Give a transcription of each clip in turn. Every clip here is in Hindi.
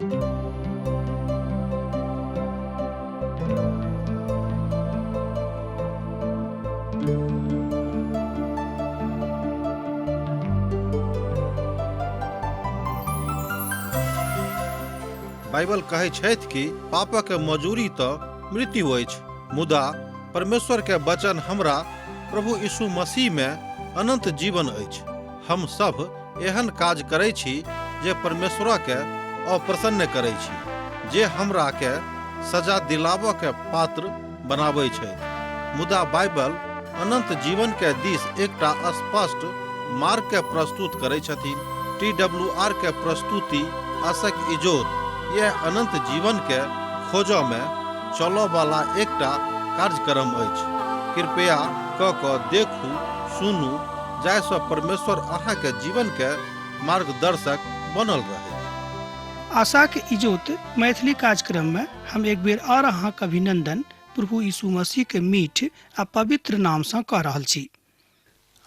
बाइबल कहै छथि कि पापक मजूरी तऽ मृत्यु अछि, मुदा परमेश्वर के वचन हमरा प्रभु यीशु मसीह में अनंत जीवन अछि। हम सब एहन काज करै छी जे परमेश्वर के अप्रसन्न करै छी, जे हमरा के सजा दिलाबऽ के पात्र बनाबै छै। मुदा बाइबल अनंत जीवन के दिस एकटा स्पष्ट मार्ग के प्रस्तुत करै छथिन। TWR के प्रस्तुति आशक इजोत यह अनंत जीवन के खोजो में चलो वाला एकटा कार्यक्रम अछि। कृपया क देखू, सुनू, जाहिसँ परमेश्वर अहाँ के जीवन के मार्गदर्शक बनल रहे। आशा के इजोत मैथिली कार्यक्रम में हम एक बेर और अहाँक अभिनंदन प्रभु यीशु मसीह के मीठ आ पवित्र नाम से कह रहल छी।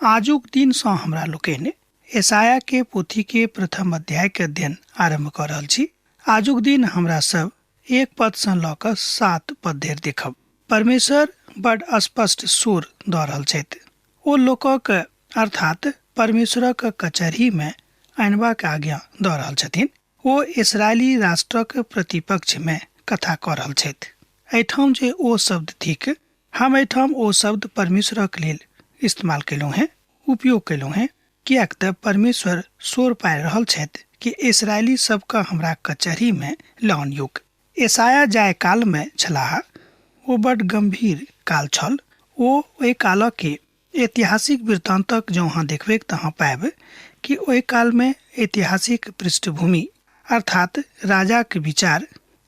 आजुक दिन से हमरा लोकनि यशाया के पोथी के प्रथम अध्याय के अध्ययन आरंभ कर रहल छी। आजुक दिन हमरा सब 1 पद से ल क 7 पद धरि देखब। परमेश्वर बड़ स्पष्ट स्वर द रहल छथि। ओ लोकक अर्थात परमेश्वरक कचहरी में आनबा के आज्ञा द रहल छथिन। ओ इस्राएली राष्ट्रक प्रतिपक्ष में कथा कर रहल छथि। एठाम जे ओ शब्द थिक, हम एठाम ओ शब्द परमेश्वरक लेल इस्तेमाल केलहुँ हैं, उपयोग केलहुँ हैं, कियाक त परमेश्वर शोर पारि रहल छथि कि इस्राएली सबका हमरा कचहरी में लान योग। यशाया जाय काल में छलाह, ओ बड़ गंभीर काल छल। ओ ओहि काल के ऐतिहासिक वृत्तांतक जो अहाँ देखबे तहाँ पाएब कि ओहि काल में ऐतिहासिक पृष्ठभूमि अर्थात राजा के विचार,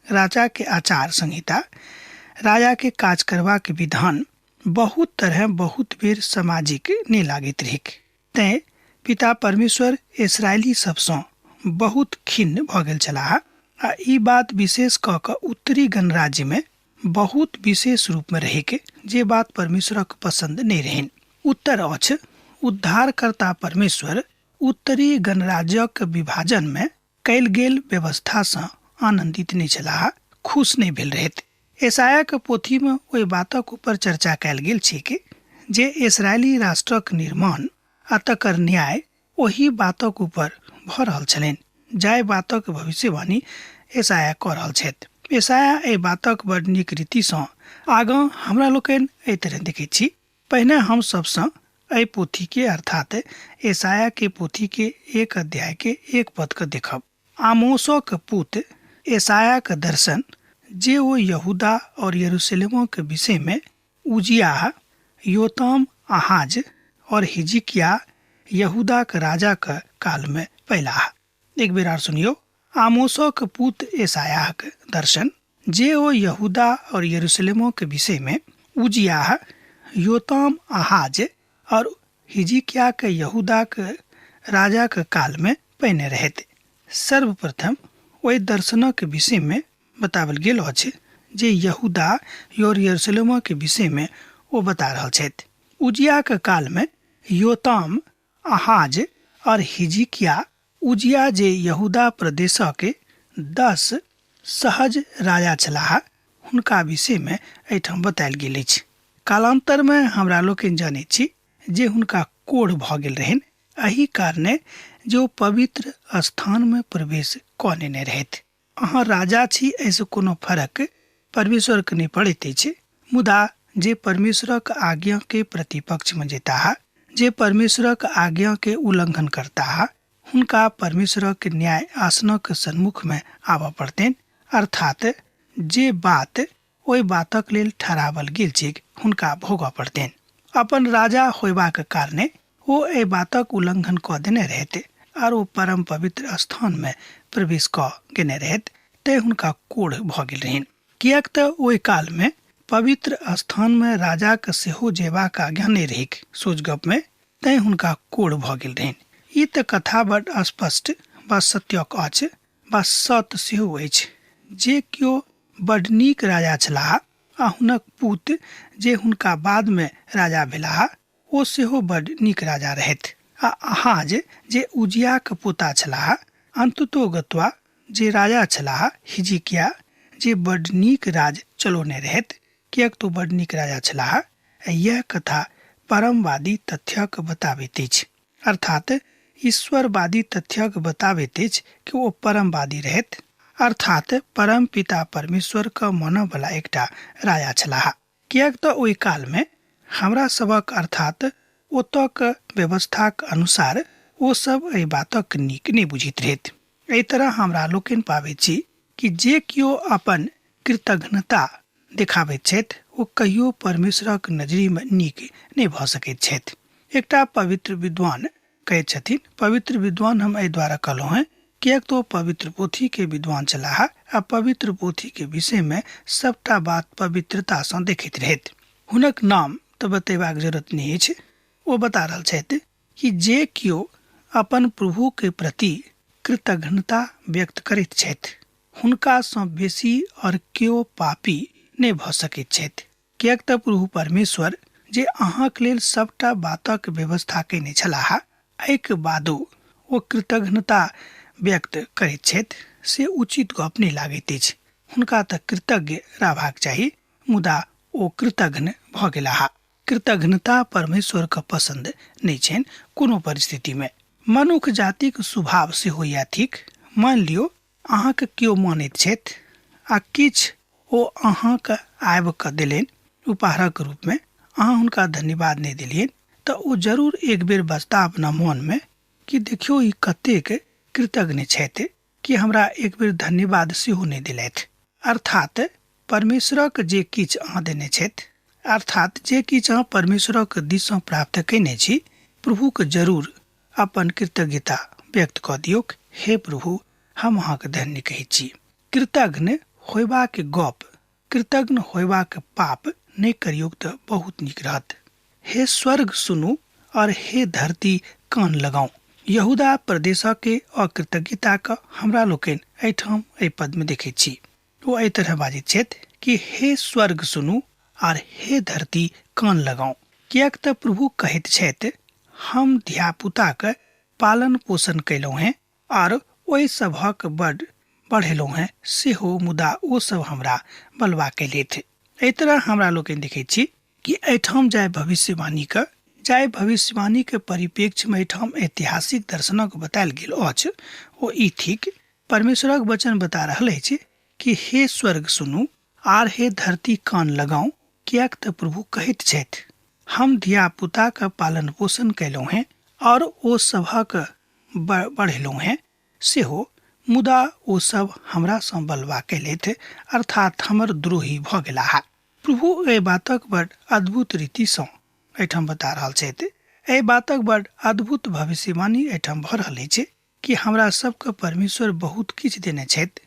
राजा के आचार संहिता, राजा के काज करवा के विधान बहुत तरह बहुत बेर सामाजिक नहीं लागित रहिक। तैं पिता परमेश्वर इस्राएली सबसँ बहुत खिन्न भ गेल छलाह आ ई बात विशेष क के उत्तरी गणराज्य में बहुत विशेष रूप में रहे के जे बात परमेश्वरक पसंद नहीं रहन। उत्तर अछि उद्धारकर्ता परमेश्वर उत्तरी गणराज्यक विभाजन में कैल गेल व्यवस्था से आनंदित नहीं छलाह, खुश नहीं भेल रहत। यशाया के पोथी में ओहि बातक ऊपर चर्चा कैल गेल छै कि जे इस्राएली राष्ट्रक निर्माण आ तकर न्याय ओही बातक ऊपर भ रहल छलनि, जाय बातक भविष्यवाणी यशाया क रहल छथि। यशाया एहि बातक बड़ नीक रीति सँ आगाँ हमरा लोकनि एहि तरह देखैत छी। पहिने हम सबसँ एहि पोथी के अर्थात यशाया के पोथी के 1 अध्याय के 1 पद के देखब। आमोसक पुत्र यशाया के दर्शन जे वो यहूदा और यरूशलेमों के विषय में उजिया, योताम, आहाज और हिजकिया यहूदा के राजा के काल में पहला। एक बेर और सुनियो। आमोसक पुत्र यशाया के दर्शन जे वो यहूदा और यरूशलेमों के विषय में उजिया, योताम, आहाज और हिजकिया के यहूदा के राजा के काल में पहने रहते। सर्वप्रथम वही दर्शनों के विषय में बतावल गेल अछि जे यहूदा और यरूशलेम के विषय में वो बता रहल छथि। उजिया के काल में योताम, आहाज और हिजकिया, उजिया जे यहूदा प्रदेश के 10 सहज राजा छलाह, हुनका विषय में एठाम बतायल गेल अछि। कालांतर में हमरा लोकनि जानै छी जे हुनका कोढ़ भ गेल रहनि। एही कारणे जो पवित्र स्थान में प्रवेश कने नहीं रहत। अहाँ राजा छी ऐसे कोनो फर्क परमेश्वर के नहीं पड़ैत अछि, मुदा जे परमेश्वरक आज्ञा के प्रतिपक्ष में जेता, जे परमेश्वरक आज्ञा के उल्लंघन करता, हुनका परमेश्वरक न्याय आसनक सन्मुख में आबऽ पड़तनि। अर्थात जे बात ओहि बातक लेल ठहरावल गेल छै हुनका भोगऽ पड़तनि। अपन राजा होयबाक कारणे ओ एहि बातक उल्लंघन क देने रहते और ओ परम पवित्र स्थान में प्रवेश क केने रहत, तैं हुनका कोढ़ भ गेल रहनि। कियाक त ओहि काल में पवित्र स्थान में राजा के सेहो जेबाक आज्ञा नहीं रहिक सोझ गप में, तैं हुनका कोढ़ भ गेल रहनि। ई त कथा बड़ स्पष्ट व सत्यक अछि व सत्य सेहो अछि जे कियो बड़ नीक राजा छलाह आ हुनक पुत्र जे हुनका बाद में राजा भेलाह ओ सेहो बड़ नीक राजा रहथि। आ आहाज जे उजिया के पोता छलाह, अंततोगत्वा जे राजा छलाह हिजकिया जे बड नीक राज चलोने रहत, कियाक तो बड नीक राजा छलाह। यह कथा परमवादी तथ्यक बताबैत अछि, अर्थात ईश्वरवादी तथ्यक बताबैत अछि कि ओ परमवादी रहत, अर्थात परम पिता परमेश्वर का मानय वाला एकटा राजा छलाह। कियाक तऽ ओहि काल में हमरा सबक अर्थात ओतक व्यवस्थाक अनुसार ओ सब एहि बातक नीक नहि बुझैत रहैत। एहि तरह हमरा लोकनि पाबैत छी कि जे कियो अपन कृतज्ञता देखाबैत छथि ओ कहियो परमेश्वरक नजरी में नीक नहि भऽ सकैत छथि। एकटा पवित्र विद्वान कहैत छथिन, पवित्र विद्वान हम एहि द्वारा कहलहुँ हैं कियाक तो पवित्र पोथी के विद्वान छलाह आ पवित्र पोथी के विषय में सबटा बात पवित्रता सँ देखैत रहैत। हुनक नाम तऽ बतेबाक जरूरत नहि अछि। ओ बता रहल छथि कि जे कियो अपन प्रभु के प्रति कृतज्ञता व्यक्त करैत छथि हुनका सँ बेसी और केओ पापी नहि भऽ सकैत छथि। कियाक तऽ प्रभु परमेश्वर जे अहाँक लेल सबटा बातक व्यवस्था कयने छलाह, एहिके बादो ओ कृतज्ञता व्यक्त करैत छथि से उचित गप नहि लागैत अछि। हुनका तऽ कृतज्ञ रहबाक चाही, मुदा ओ कृतज्ञ भऽ गेलाह। कृतज्ञता परमेश्वर का पसंद नहि छनि कोनो परिस्थिति में। मनुष्य जातिक स्वभाव सेहो या थिक। मान लियो अहाँके केओ मानैत छथि आ किछु ओ अहाँके आबि कऽ देलनि उपहारक रूप में, अहाँ हुनका धन्यवाद नहि देलियनि तऽ ओ जरूर एक बेर बजता अपना मन में कि देखियो ई कतेक कृतज्ञ छथि कि हमरा एक बेर धन्यवाद सेहो नहि देलथि। अर्थात परमेश्वरक जे किछु अहाँ देने छथि, अर्थात जे किछु अहाँ परमेश्वरक दिससँ प्राप्त कयने छी, प्रभुके जरूर अपन कृतज्ञता व्यक्त कऽ दियौक। हे प्रभु, हम अहाँके धन्य कहैत छी। कृतज्ञ होयबाक गप, कृतज्ञ होयबाक पाप नहि करियौक तऽ बहुत नीक रहत। हे स्वर्ग सुनू और हे धरती कान लगाऊ। यहूदा प्रदेशक के अकृतज्ञता का हमरा लोकनि एहिठाम एहि पद में देखैत छी। ओ एहि तरह बाजैत छथि कि हे स्वर्ग सुनू और हे धरती कान लगाऊ। कियाक तऽ प्रभु कहैत छथि, हम धिया पुता के पालन पोषण कयलहुँ हैं और ओहि सभक बड बढ़ेलहुँ हैं सेहो, मुदा ओ सब हमरा बलवा कयलथि। एहि तरह हमरा लोकनि देखैत छी कि एहिठाम जाय भविष्यवाणी के परिप्रेक्ष्य में एहिठाम ऐतिहासिक दर्शनक बतायल गेल अछि। ओ ई थिक परमेश्वरक वचन बता रहल अछि कि हे स्वर्ग सुनू आर हे धरती कान लगाऊ। कियाक तऽ प्रभु कहैत छथि, हम धिया पुता का पालन पोषण कयलहुँ हैं और ओ सभक बढ़ेलहुँ हैं सेहो, मुदा ओ सब हमरा सँ बलवा कयलथि, अर्थात हमर द्रोही भऽ गेलाह। प्रभु एहि बातक बड़ अद्भुत रीति सँ एहिठाम बता रहल छथि। एहि बातक बड़ अद्भुत भविष्यवाणी एहिठाम भऽ रहल अछि कि हमरा सबके परमेश्वर बहुत किछु देने छथि,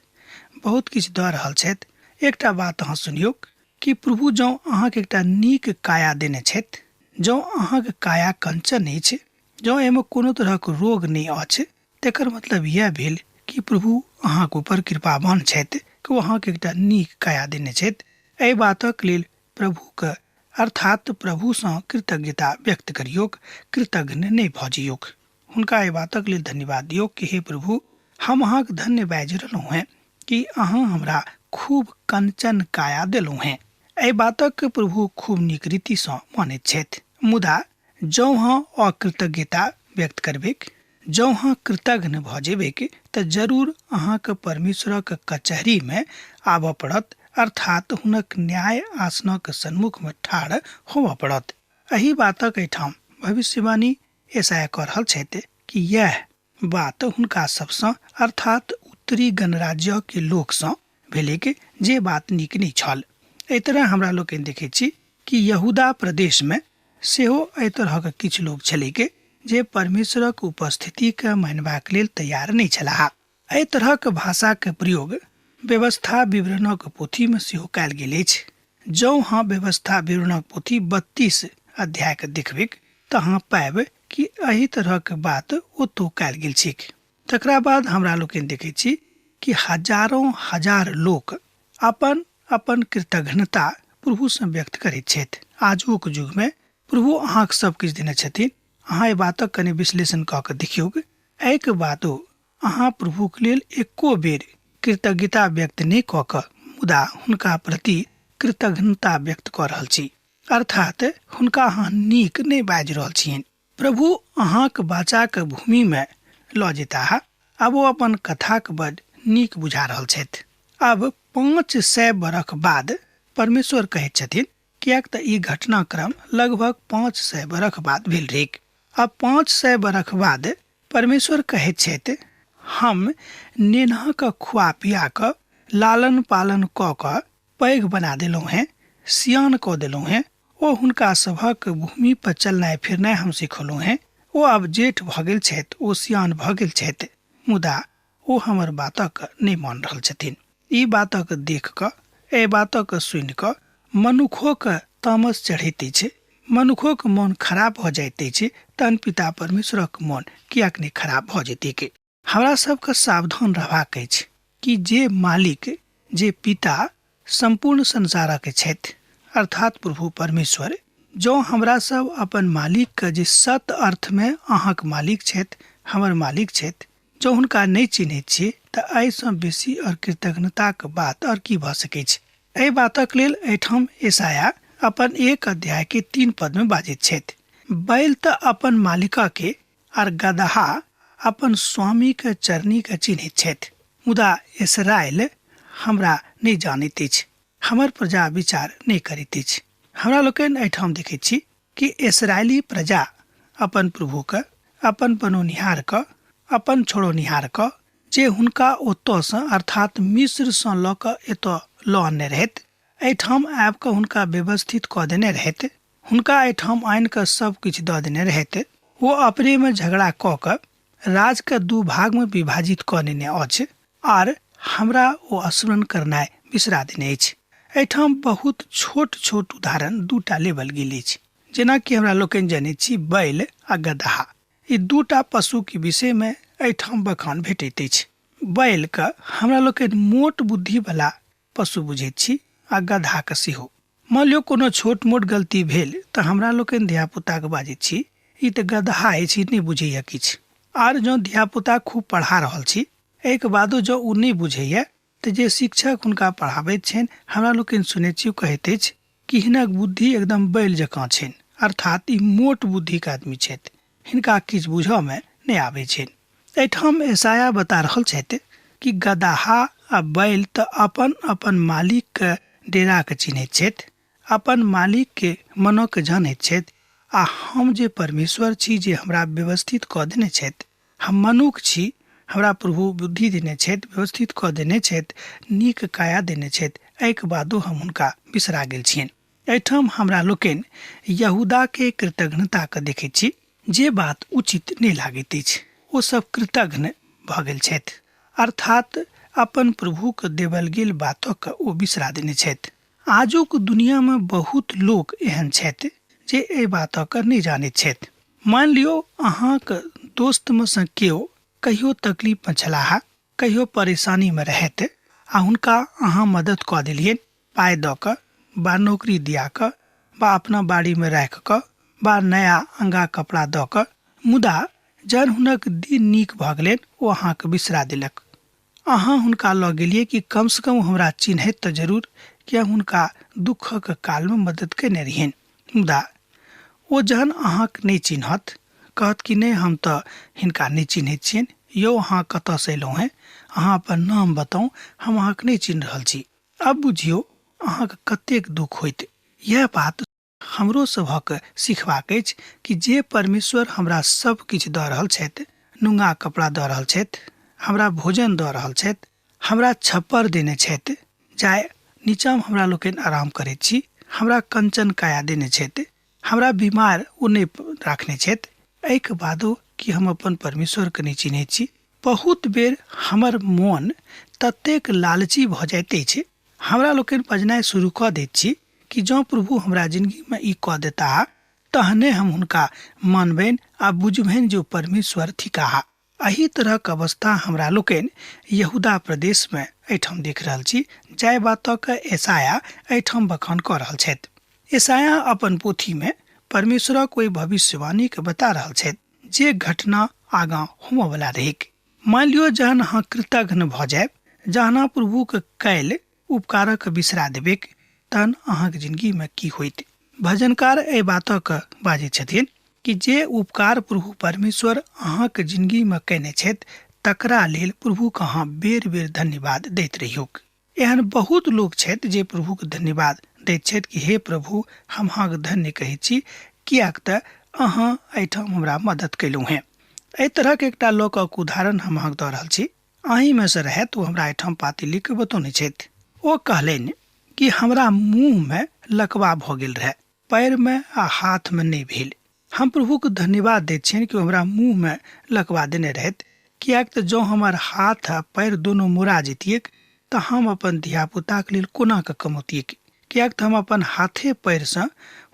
बहुत किछु दऽ रहल छथि। एकटा बात अहाँ सुनियौक कि प्रभु जँ अहाँके एकटा नीक काया देने छथि, जँ अहाँके काया कंचन अछि, जँ एहिमे कोनो तरहक रोग नहि अछि, तेकर मतलब यह भेल कि प्रभु अहाँके ऊपर कृपावान छथि कि ओ अहाँके एकटा नीक काया देने छथि। एहि बातक लेल प्रभुके अर्थात प्रभु सँ कृतज्ञता व्यक्त करियौक, कृतज्ञ नहि भऽ जइयौक। हुनका एहि बातक लेल धन्यवाद दियौक कि हे प्रभु, हम अहाँके धन्य बाजि रहलहुँ हैं कि अहाँ हमरा खूब कंचन काया देलहुँ हैं। एहि बातक प्रभु खूब नीक रीति सँ मानैत छथि। मुदा जँ अहाँ अकृतज्ञता व्यक्त करबेक, जँ अहाँ कृतज्ञ भऽ जेबेक तऽ जरूर अहाँके परमेश्वरक कचहरी में आबऽ पड़त, अर्थात हुनक न्याय आसनक सन्मुख में ठाढ़ होबऽ पड़त। एहि बातक एहिठाम भविष्यवाणी यशायाह कऽ रहल छथि कि यह बात हुनका सबसँ अर्थात उत्तरी गणराज्य के लोक सँ भेलैक जे बात नीक नहि छल। एहि तरह हमरा लोकनि देखैत छी कि यहूदा प्रदेश में सेहो एहि तरहक किछु लोक छलैक जे परमेश्वरक उपस्थिति के मानबाक लेल तैयार नहि छलाह। एहि तरहक भाषा के प्रयोग व्यवस्था विवरणक पोथी में सेहो कयल गेल अछि। जँ अहाँ व्यवस्था विवरणक पोथी 32 अध्याय के देखबेक तऽ अहाँ पाएब कि एहि तरहक बात ओतौ कयल गेल छैक। तकरा बाद हमरा लोकनि देखैत छी कि हजारों हजार लोक अपन अपन कृतज्ञता प्रभु सँ व्यक्त करैत छथि। आजुक युग में प्रभु अहाँके सब किछु देने छथिन। अहाँ एहि बातक कनि विश्लेषण कऽ के देखियौ। एहिके बादो अहाँ प्रभुक लेल एको बेर कृतज्ञता व्यक्त नहि कऽ कऽ मुदा हुनका प्रति कृतज्ञता व्यक्त कऽ रहल छी, अर्थात हुनका अहाँ नीक नहि बाजि रहल छियनि। प्रभु अहाँक बाचाक भूमि में लऽ जेताह। आब ओ अपन कथाक बड नीक बुझा रहल छथि। अब 500 बरख बाद परमेश्वर कहैत छथिन, कियाक तऽ ई घटनाक्रम लगभग 500 बरख बाद भेल रहेक। अब 500 बरख बाद परमेश्वर कहैत छथि, हम नेनहा के खुआ पिया कऽ लालन पालन कऽ कऽ पैघ बना देलहुँ हैं, सियान कऽ देलहुँ हैं। ओ हुनका सभक भूमि पर चलनाइ फिरनाइ हम सिखौलहुँ हैं। ओ आब जेठ भऽ गेल छथि, ओ सियान भऽ गेल छथि, मुदा ओ हमर बातक नहि मान रहल छथिन। ई बातक देख कऽ, एहि बातक सुनि कऽ मनुखोक तामस चढ़ैत छै, मनुखोक मन खराब भऽ जाइत छै। तहन पिता परमेश्वरक मन कियाक नहि खराब भऽ जेतै के? हमरा सबके सावधान रहबाक अछि कि जे मालिक, जे पिता संपूर्ण संसारक छथि, अर्थात प्रभु परमेश्वर, जो हमरा सब अपन मालिक के जे सत अर्थ में अहाँक मालिक छथि, हमर मालिक छथि, जो हुनका नहि चिन्हैत छियै तऽ एहिसँ बेसी और कृतज्ञताक बात और की भऽ सकैत छै? एहि बातक लेल एहिठाम यशायाह अपन 1 अध्याय के 3 पद में बाजैत छथि, बैल तऽ अपन मालिका के और गदहा अपन स्वामी के चरनी के चिन्हैत छथि, मुदा इस्राएल हमरा नहि जानैत अछि, हमर प्रजा विचार नहि करैत अछि। हमरा लोकनि एहिठाम देखैत छी कि इस्राएली प्रजा अपन प्रभु के, अपन बनौनिहार के, अपन छोड़ोनिहार के, जे हुनका ओतयसँ अर्थात मिस्रसँ लऽ कऽ एतय लऽ आनने रहथि, एहिठाम आबि कऽ हुनका व्यवस्थित कऽ देने रहथि, हुनका एहिठाम आनि कऽ सब किछु दऽ देने रहथि। वो अपने में झगड़ा कऽ कऽ राज के 2 भाग में विभाजित कऽ देने अछि आर हमरा ओ स्मरण करनाइ बिसरा देने अछि। एहिठाम बहुत छोट छोट उदाहरण 2टा लेबल गेल अछि, जेना कि हमरा लोकनि जनैत छी बैल आ गदहा। ई 2टा पशु के विषय में एहिठाम बखान भेटैत अछि। बैल के हमरा लोकनि मोट बुद्धि वाला पशु बुझैत छी आ गदहा के सेहो। मान लियो कोनो छोट मोट गलती भेल तऽ हमरा लोकनि धिया पुता के बाजैत छी, ई तऽ गदहा अछि, नहि बुझैया किछु। आर जो धिया पुता खूब पढ़ा रहल छी, एक बादो जो उ नहीं बुझैया तऽ जे शिक्षक हुनका पढ़ाबैत छनि, हमरा लोकनि सुनैत छी कहैत अछि कि हिनक बुद्धि एकदम बैल जकाँ छनि, अर्थात ई मोट बुद्धि के आदमी छथि, हिनका किछु बुझऽ में नहीं आबै छनि। एहिठाम यशायाह बता रहल छथि कि गदहा आ बैल तऽ अपन अपन मालिक के डेरा के चिन्हैत छथि, अपन मालिक के मनो के जानैत छथि, आ हम जे परमेश्वर छी, जे हमरा व्यवस्थित कऽ देने छथि, हम मनुख छी, हमरा प्रभु बुद्धि देने छथि, व्यवस्थित कऽ देने छथि, नीक काया देने छथि, एहिके बादो हम हुनका बिसरा गेल छियनि। एहिठाम हमरा लोकनि यहूदा के कृतज्ञता के देखैत छी, जे बात उचित नहीं लागैत अछि, ओ सब कृतज्ञ भऽ गेल छथि, अर्थात अपन प्रभु के देवल गेल बातक ओ बिसरा देने छथि। आजुक दुनिया में बहुत लोग एहन छथि जे एहि बातक नहीं जानैत छथि। मान लियो अहाँक दोस्त में से केओ कहियो तकलीफ में छलाह, कहियो परेशानी में रहैत, आ हुनका अहाँ मदद कऽ देलियनि, पाइ दऽ कऽ, बा नौकरी दिया कऽ, बा अपना बाड़ी में राखि कऽ, बा नया अंगा कपड़ा दऽ कऽ, मुदा जहन हुनक दिन नीक भऽ गेलनि ओ अहाँके बिसरा देलक। अहाँ हुनका लऽ गेलियै कि कम से कम हमरा चिन्हैत तऽ जरूर, कि हुनका दुखक काल में मदद केने रहियनि, मुदा ओ जहन अहाँके नहीं चिन्हत, कहत कि नहीं हम तऽ हिनका नहीं चिन्हैत छियनि, यौ अहाँ कतऽसँ एलहुँ हैं, अहाँ अपन नाम बताउ, हम अहाँके नहीं चिन्ह रहल छी। अब बुझियौ अहाँके कतेक दुख होइत। यह बात हमरो सभक सिखबाक अछि कि जे परमेश्वर हमरा सब किछु दऽ रहल छथि, नुंगा कपड़ा दऽ रहल छथि, हमरा भोजन दऽ रहल छथि, हमरा छप्पर देने छथि, जाय नीचा में हमरा लोकनि आराम करैत छी, हमरा कंचन काया देने छथि, हमरा बीमार ओ नहीं राखने छथि, एहिके बादो कि हम अपन परमेश्वर के नहीं चिन्हैत छी। बहुत बेर हमर मन ततेक लालची भऽ जाइत अछि, हमरा लोकनि बजनाइ शुरू कऽ दैत छी कि जँ प्रभु हमरा जिंदगी में ई कऽ देता तहने हम हुनका मानबनि आ बुझबनि जो परमेश्वर थिकाह। एही तरहक अवस्था हमरा लोकनि यहूदा प्रदेश में एहिठाम देख रहल छी, जाय बातक यशायाह एहिठाम बखान कऽ रहल छथि। यशायाह अपन पोथी में परमेश्वरक ओहि भविष्यवाणी के बता रहल छथि जे घटना आगाँ होमय वाला रहेक। मान लियो जहन अहाँ कृतज्ञ भ जायब, जहन प्रभु के कैल उपकारक बिसरा देबे, तहन अहाँके जिंदगी में की होइत। भजनकार एहि बातक बाजै छथिन कि जे उपकार प्रभु परमेश्वर अहाँके जिंदगी में कयने छथि तकरा लेल प्रभुके अहाँ बेर बेर धन्यवाद दैत रहियौक। एहन बहुत लोग छथि जे प्रभुके धन्यवाद दैत छथि कि हे प्रभु, हम अहाँके धन्य कहै छी, कियाक तऽ अहाँ एहिठाम हमरा मदद कयलहुँ हेँ। एहि तरहक एकटा लोकक उदाहरण हम अहाँके दऽ रहल छी। अहीं में से रहैत ओ हमरा एहिठाम पाती लिख के बतौने छथि। ओ कहलनि कि हमरा मुंह में लकवा भऽ गेल रहै, पैर में आ हाथ में नहीं भेल। हम प्रभु के धन्यवाद दैत छियनि कि हमरा मुंह में लकवा देने रहैत, कियाक तऽ जँ हमर हाथ आ पैर दोनों मुड़ा जैतियैक तऽ हम अपन धियापुताके लेल कोना कऽ कमौतियैक, कियाक तऽ हम अपन हाथे पैरसँ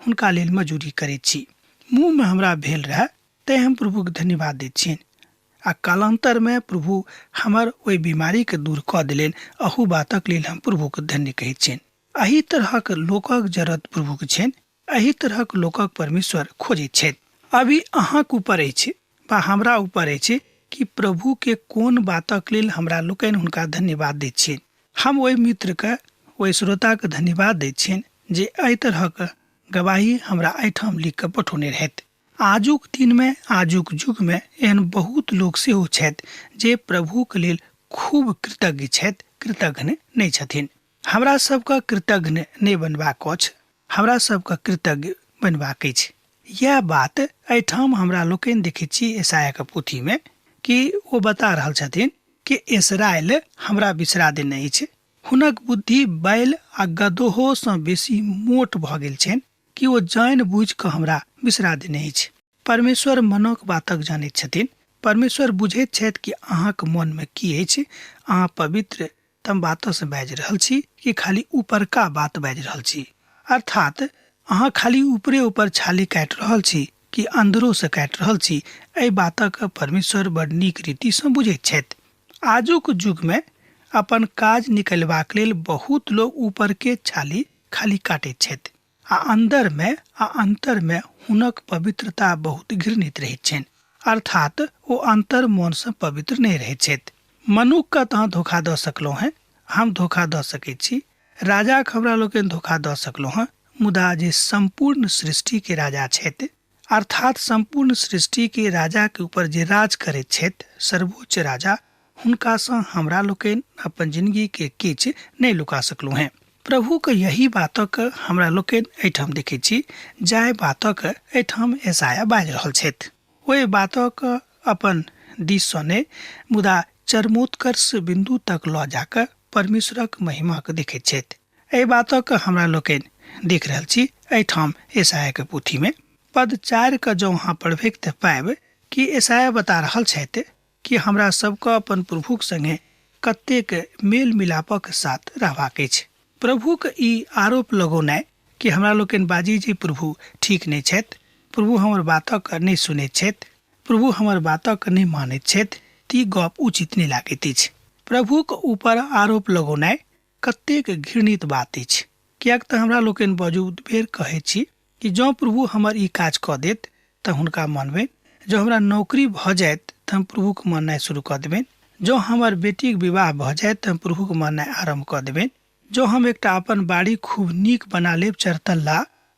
हुनका लेल मजूरी करैत छी। मुंह में हमरा भेल रहै तैं हम प्रभुके धन्यवाद दैत छियनि, आ कालांतर में प्रभु हमर ओहि बीमारी के दूर कऽ देलनि। अहू बातक लेल हम प्रभुके धन्य कहैत छियनि। एही तरहक लोकक जरूरत प्रभुके छनि, एही तरहक लोकक परमेश्वर खोजैत छथि। अभी अहाँके ऊपर अछि वा हमरा ऊपर अछि कि प्रभु के कोन बातक लेल हमरा लोकनि हुनका धन्यवाद दैत छियनि। हम ओहि मित्रके, ओहि श्रोताके धन्यवाद दैत छियनि जे एहि तरहक गवाही हमरा एहिठाम लिख कऽ पठौने रहथि। आजुक दिन में, आजुक युग में एहन बहुत लोग सेहो छथि जे प्रभुके लेल खूब कृतज्ञ छथि, कृतज्ञ नहि छथिन। हमरा सबके कृतज्ञ नहि बनबाक अछि, हमरा सबके कृतज्ञ बनबाक अछि। यह बात एहिठाम हमरा लोकनि देखैत छी यशायाहके पोथी में कि ओ बता रहल छथिन कि इस्राएल हमरा बिसरा देने अछि। हुनक बुद्धि बैल आ गदहोसँ बेसी मोट भऽ गेल छनि कि ओ जानि बुझि कऽ हमरा बिसरा देने अछि। परमेश्वर मनक बातक जानैत छथिन। परमेश्वर बुझैत छथि कि अहाँके मन में की अछि। अहाँ पवित्र तम बातसँ बाजि रहल छी कि खाली ऊपरका बात बाजि रहल छी, अर्थात अहाँ खाली ऊपरे ऊपर छाली काटि रहल छी कि अंदरो से काटि रहल छी। एहि बातक परमेश्वर बड़ नीक रीतिसँ बुझैत छथि। आजुक युग में अपन काज निकलबाक लेल बहुत लोग ऊपर के छाली खाली काटैत छथि, आ अंदर में आ अंतर में हुनक पवित्रता बहुत घृणित रहैत छनि, अर्थात ओ अंतर मन से पवित्र नहीं रहैत छथि। मनुख का तऽ धोखा दऽ सकलहुँ हैं, हम धोखा दऽ सकैत छी, राजा के हमरा लोकनि धोखा दऽ सकलहुँ हैं, मुदा जे संपूर्ण सृष्टि के राजा छथि, अर्थात संपूर्ण सृष्टि के राजा के ऊपर जे राज करैत छथि, सर्वोच्च राजा, हुनकासँ हमरा लोकनि अपन जिंदगी के किछु नहीं लुका सकलहुँ हैं। प्रभु के यही बातक हमरा लोकनि एहिठाम देखैत छी, जाहि बातक एहिठाम यशायाह बाजि रहल छथि। ओहि बातक अपन दिससँ नहि, मुदा चरमोत्कर्ष बिंदु तक लऽ जाकऽ परमेश्वरक महिमा के देखैत छथि। एहि बातक हमरा लोकनि देख रहल छी एहिठाम यशायाहके पोथी में। पद 4 के जँ अहाँ पढ़बै तऽ पाएब कि यशायाह बता रहल छथि कि हमरा सबके अपन प्रभुक संगे कतेक मेल मिलापक साथ रहबाक अछि। प्रभुके ई आरोप लगौनाइ कि हमरा लोकनि बाजी जे प्रभु ठीक नहीं छथि, प्रभु हमर बातक नहीं सुनैत छथि, प्रभु हमर बातक नहीं मानैत छथि, ती गप उचित नहीं लागैत अछि। प्रभुके ऊपर आरोप लगौनाइ कतेक घृणित बात अछि, कियाक तऽ हमरा लोकनि बहुत बेर कहैत छी कि जँ प्रभु हमर ई काज कऽ देत तऽ हुनका मानबनि, जँ हमरा नौकरी भऽ जायत तऽ हम प्रभुके माननाइ शुरू कऽ देबनि, जँ हमर बेटीके विवाह भऽ जायत तऽ हम प्रभुके माननाइ आरम्भ कऽ देबनि, जँ हम एकटा अपन बाड़ी खूब नीक बना लेब चरतल्ला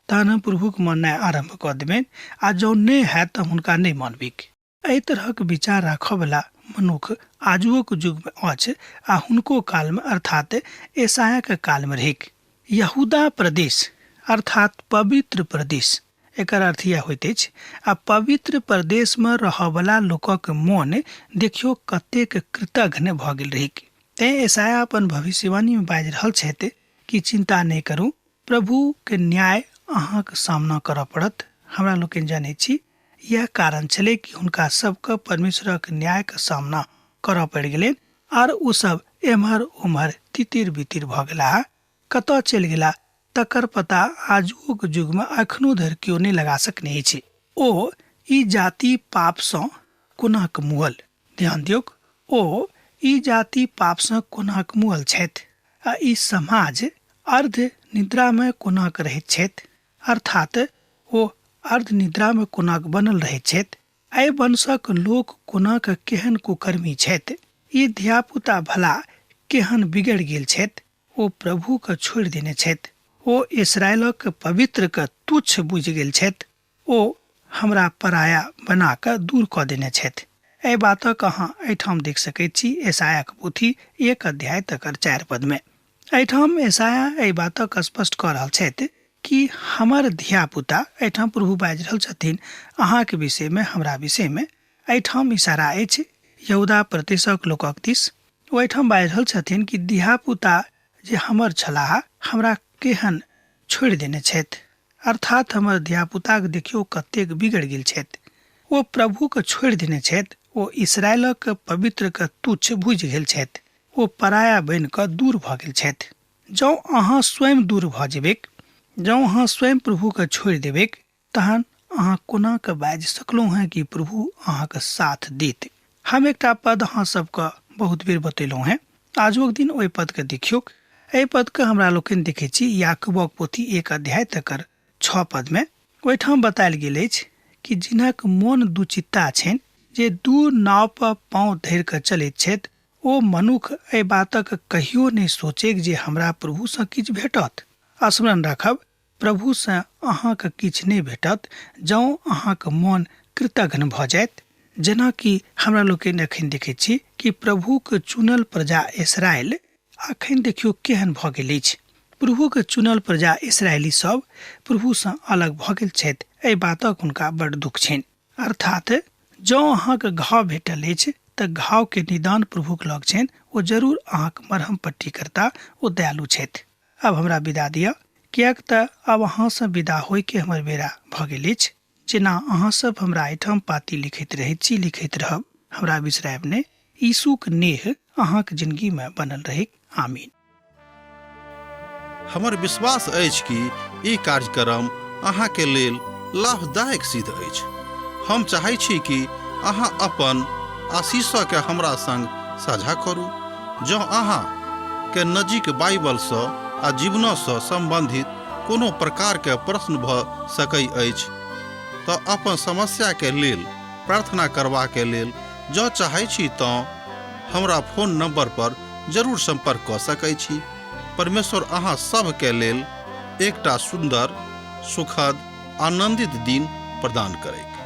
तहन हम प्रभुके माननाइ आरम्भ कऽ देबनि, आ जँ नहि हैत तऽ हुनका नहि मानबिक। एहि तरहक विचार राखयवला मनुख आजुक युग में अछि, आ हुनको काल में अर्थात यशायाहके काल में रहैक। यहूदा प्रदेश अर्थात पवित्र प्रदेश, एकर अर्थ यह होइत अछि, आ पवित्र प्रदेश में रहयवला लोकक मन देखियो कतेक कृतज्ञ भऽ गेल रहैक। तैं यशायाह अपन भविष्यवाणी में बाजि रहल छथि कि चिंता नहीं करू, प्रभु के न्याय अहाँके सामना करऽ पड़त। हमरा लोकनि जानै छी यह कारण छलै कि हुनका सबके परमेश्वरक न्याय के सामना करऽ पड़ि गेलनि, आर ओ सब एम्हर उम्हर तितिर बितिर भऽ गेला, कतऽ चलि गेला तकर पता आजुक युग में अखनो धरि केओ नहीं लगा सकने अछि। ओ ई जाति पापसँ कोनाक मुअल, ध्यान दियौक, ओ ई जाति पापसँ कोनाक मुअल छथि, आ ई समाज अर्ध निद्रा में कोनाक रहैत छथि, अर्थात ओ अर्ध निद्रा में कोनाक बनल रहैत छथि। एहि वंशक लोक कोनाक केहन कुकर्मी छथि, ई धियापुता भला केहन बिगड़ गेल छथि। ओ प्रभु के छोड़ि देने छथि, ओ इस्राएलक पवित्र के तुच्छ बुझि गेल छथि, ओ हमरा पराया बना कऽ दूर कऽ देने छथि। एहि बातक अहाँ एहिठाम देख सकैत छी यशायाक पोथी 1 अध्याय तकर 4 पद में। एहिठाम यशाया एहि बातक स्पष्ट कऽ रहल छथि कि हमर धियापुता, एहिठाम प्रभु बाजि रहल छथिन अहाँके विषय में, हमरा विषय में। एहिठाम इशारा अछि यहूदा प्रदेशक लोकक दिस। ओ एहिठाम बाजि रहल छथिन कि धियापुता जे हमर छलाह, हमरा केहन छोड़ि देने छथि। अर्थात हमर धियापुताक देखियौ कतेक बिगड़ गेल छथि। ओ प्रभु के छोड़ि देने छथि, ओ इस्राएलक पवित्र के तुच्छ बुझि गेल छथि, ओ पराया बनि कऽ दूर भऽ गेल छथि। जँ अहाँ स्वयं दूर भऽ जेबेक, जँ अहाँ स्वयं प्रभु के छोड़ि देबेक, तहन अहाँ कोना कऽ बाजि सकलहुँ हैं कि प्रभु अहाँके साथ देत। हम एकटा पद अहाँ सबके बहुत बेर बतेलहुँ हैं, आजुक दिन ओहि पद के देखियौ। एहि पद के हमरा लोकनि देखै छी याकूबक पोथी 1 अध्याय तकर 6 पद में। ओहिठाम बतायल गेल अछि कि जिनक मोन दुचित्ता छनि, जे दू नाव पर पाँव धरि कऽ चलैत छथि, ओ मनुख एहि बातक कहियो नहि सोचेक जे हमरा प्रभुसँ किछु भेटत। स्मरण राखब, प्रभुसँ अहाँके किछु नहि भेटत जँ अहाँके मोन कृतघ्न भऽ जायत। जेनाकि हमरा लोकनि एखन देखैत छी कि प्रभुके चुनल प्रजा इस्राएल अखन देखियौ केहन भऽ गेल अछि। प्रभुके चुनल प्रजा इस्राएली सब प्रभुसँ अलग भऽ गेल छथि। एहि बातक हुनका बड़ दुख छनि। अर्थात जँ अहाँके घाव भेटल अछि तऽ घाव के निदान प्रभुक लग छनि। ओ जरूर अहाँके मरहम पट्टी करता, ओ दयालु छथि। अब हमरा विदा दिअ, किएक तऽ अब अहाँसँ विदा होइके हमर बेरा भऽ गेल अछि। जेना अहाँ सब हमरा एहिठाम पाती लिखैत रहैत छी, लिखैत रहब, हमरा बिसरायब नहि। यीशुक नेह अहाँके जिंदगी में बनल रहे। आमीन। हमर विश्वास अछि कि ई कार्यक्रम अहाँके लेल लाभदायक सिद्ध अछि। हम चाहै छी कि अहाँ अपन आशीषके हमरा संग साझा करू। जँ अहाँ के नजीक बाइबलसँ आ जीवनसँ संबंधित कोनो प्रकारके प्रश्न भऽ सकै अछि तऽ अपन समस्याके लेल प्रार्थना करबाके लेल जँ चाहै छी तऽ हमरा फोन नंबर पर जरूर संपर्क कऽ सकै छी। परमेश्वर अहाँ सबके लेल एकटा सुंदर, सुखद, आनंदित दिन प्रदान करैक।